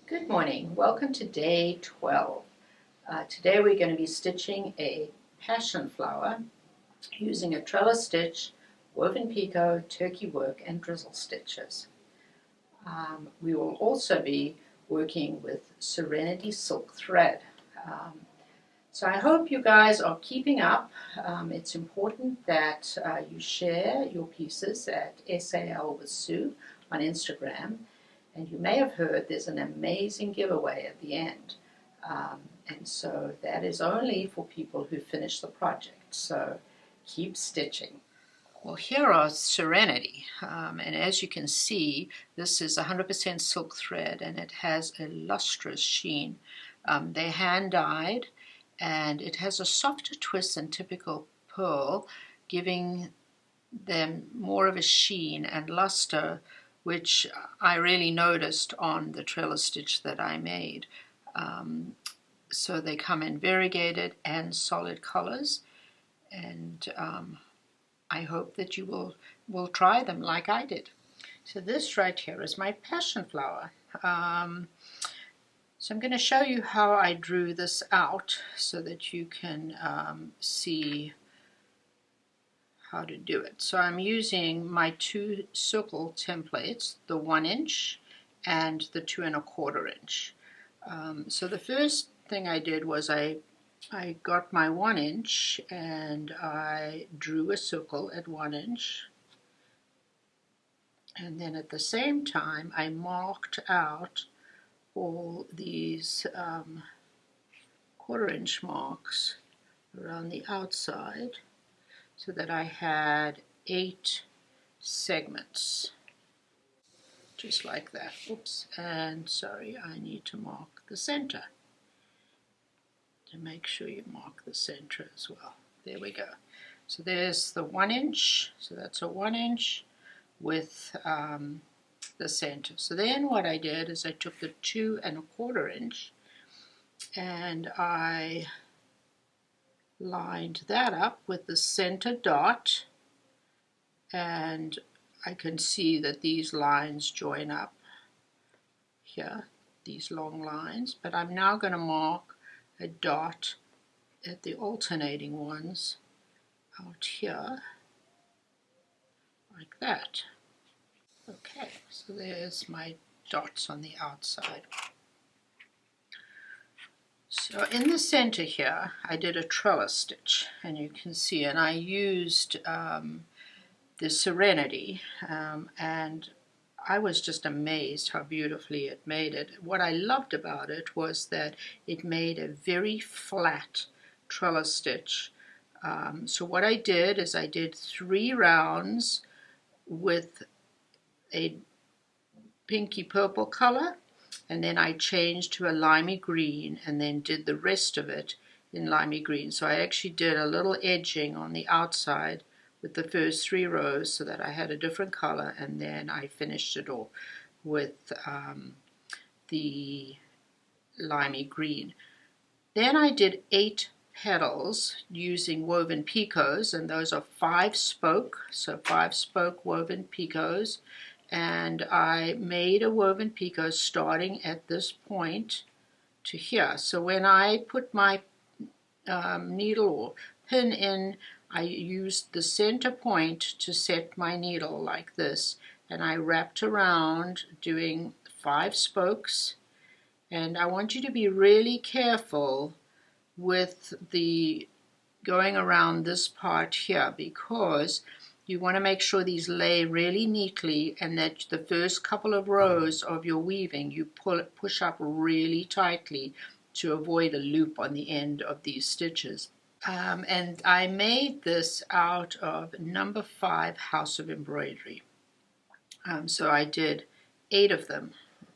Good morning. Welcome to day 12. Today we're going to be stitching a passion flower using a Trellis Stitch, woven Picot, turkey work, and drizzle stitches. We will also be working with Serenity Silk thread. So I hope you guys are keeping up. It's important that you share your pieces at SAL with Sue on Instagram. And you may have heard there's an amazing giveaway at the end. And so that is only for people who finish the project. So keep stitching. Well, here are Serenity. And as you can see, this is 100% silk thread and it has a lustrous sheen. They're hand dyed and it has a softer twist than typical pearl, giving them more of a sheen and luster, which I really noticed on the Trellis Stitch that I made. So they come in variegated and solid colors, and I hope that you will try them like I did. So this right here is my passion flower. So I'm going to show you how I drew this out so that you can see how to do it. So I'm using my 2 circle templates, the 1 inch and the 2 1/4 inch. So the first thing I did was I got my 1 inch and I drew a circle at 1 inch, and then at the same time I marked out all these 1/4 inch marks around the outside, so that I had 8 segments, just like that. Oops, and sorry, I need to mark the center. To make sure you mark the center as well. There we go. So there's the 1 inch, so that's a 1 inch with the center. So then what I did is I took the 2 1/4 inch and I lined that up with the center dot, and I can see that these lines join up here, these long lines, but I'm now going to mark a dot at the alternating ones out here like that. Okay, so there's my dots on the outside. So in the center here, I did a trellis stitch, and you can see, and I used the Serenity, and I was just amazed how beautifully it made it. What I loved about it was that it made a very flat trellis stitch. So what I did is I did 3 rounds with a pinky purple color, and then I changed to a limey green and then did the rest of it in limey green. So I actually did a little edging on the outside with the first 3 rows so that I had a different color, and then I finished it off with the limey green. Then I did 8 petals using woven picots, and those are 5 spoke, so 5 spoke woven picots. And I made a woven picot starting at this point to here. So when I put my needle or pin in, I used the center point to set my needle like this, and I wrapped around doing 5 spokes. And I want you to be really careful with the going around this part here, because you want to make sure these lay really neatly, and that the first couple of rows of your weaving you push up really tightly to avoid a loop on the end of these stitches. And I made this out of number 5 House of Embroidery. So I did 8 of them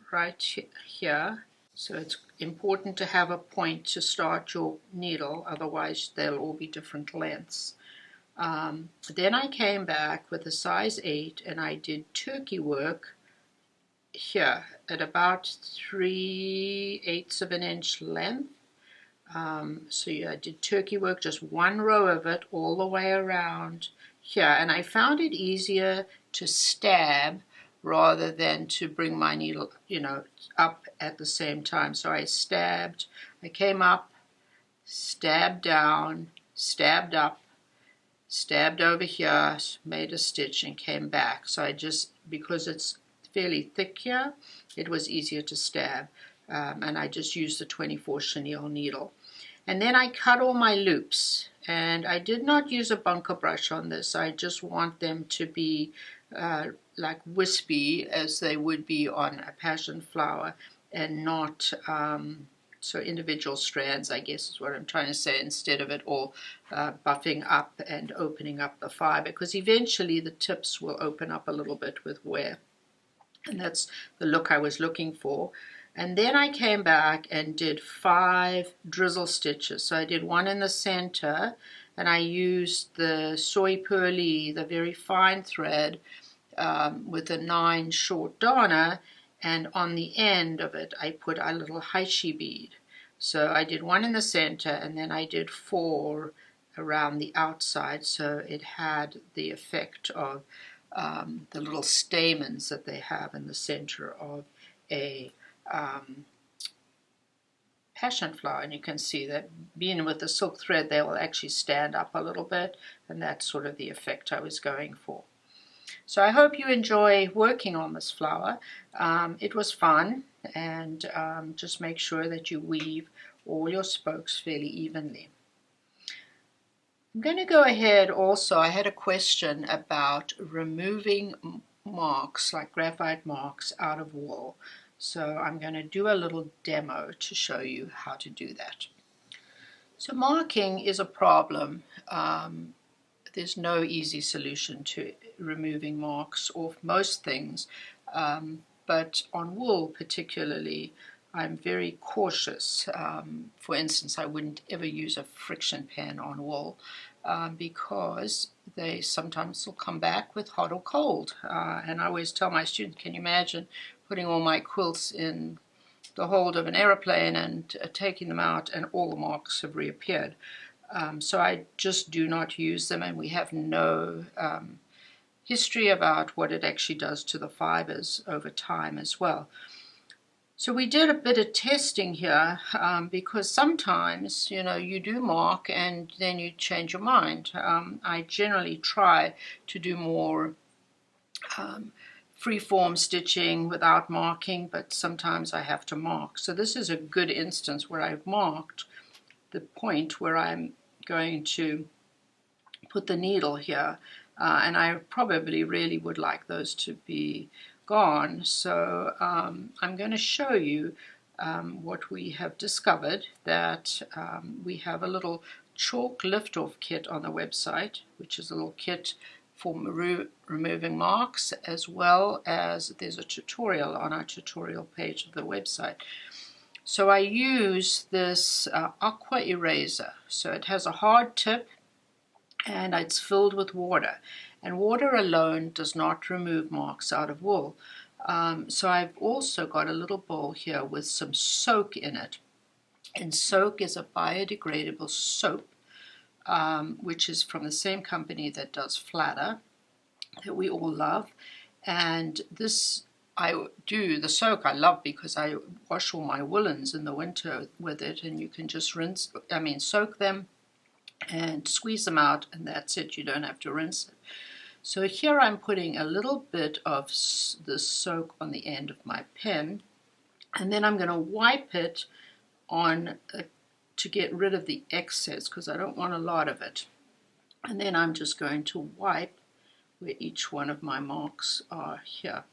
right here. So it's important to have a point to start your needle, otherwise they'll all be different lengths. Then I came back with a size 8 and I did turkey work here at about 3/8 of an inch length. So yeah, I did turkey work, just 1 row of it all the way around here, and I found it easier to stab rather than to bring my needle, up at the same time. So I came up, stabbed down, stabbed up, stabbed over here, made a stitch and came back. So I just, because it's fairly thick here, it was easier to stab. And I just used the 24 chenille needle. And then I cut all my loops. And I did not use a bunker brush on this. I just want them to be like wispy as they would be on a passion flower, and not so individual strands, I guess is what I'm trying to say, instead of it all buffing up and opening up the fiber, because eventually the tips will open up a little bit with wear. And that's the look I was looking for. And then I came back and did 5 drizzle stitches. So I did one in the center, and I used the soy pearly, the very fine thread, with a 9 short darner, and on the end of it I put a little Heishi bead. So I did one in the center, and then I did 4 around the outside, so it had the effect of the little stamens that they have in the center of a passion flower. And you can see that being with the silk thread, they will actually stand up a little bit, and that's sort of the effect I was going for. So I hope you enjoy working on this flower. It was fun, and just make sure that you weave all your spokes fairly evenly. I'm going to go ahead also, I had a question about removing marks, like graphite marks, out of wool. So I'm going to do a little demo to show you how to do that. So marking is a problem. There's no easy solution to removing marks off most things, but on wool particularly, I'm very cautious. For instance, I wouldn't ever use a friction pen on wool because they sometimes will come back with hot or cold. And I always tell my students, can you imagine putting all my quilts in the hold of an aeroplane and taking them out and all the marks have reappeared? So I just do not use them, and we have no history about what it actually does to the fibers over time as well. So we did a bit of testing here because sometimes, you do mark and then you change your mind. I generally try to do more free-form stitching without marking, but sometimes I have to mark. So this is a good instance where I've marked the point where I'm going to put the needle here, and I probably really would like those to be gone. So I'm going to show you what we have discovered, that we have a little chalk lift-off kit on the website, which is a little kit for removing marks, as well as there's a tutorial on our tutorial page of the website. So I use this aqua eraser. So it has a hard tip and it's filled with water. And water alone does not remove marks out of wool. So I've also got a little bowl here with some soak in it. And soak is a biodegradable soap, which is from the same company that does Flatter, that we all love. And this, the soak I love because I wash all my woolens in the winter with it, and you can just soak them and squeeze them out, and that's it. You don't have to rinse it. So here I'm putting a little bit of the soak on the end of my pen, and then I'm going to wipe it on to get rid of the excess, because I don't want a lot of it. And then I'm just going to wipe where each one of my marks are here.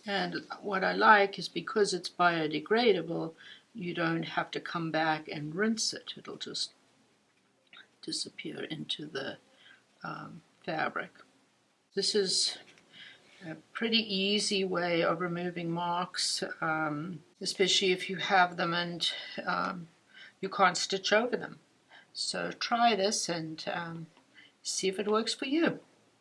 And what I like is, because it's biodegradable, you don't have to come back and rinse it. It'll just disappear into the fabric. This is a pretty easy way of removing marks, especially if you have them and you can't stitch over them. So try this and see if it works for you.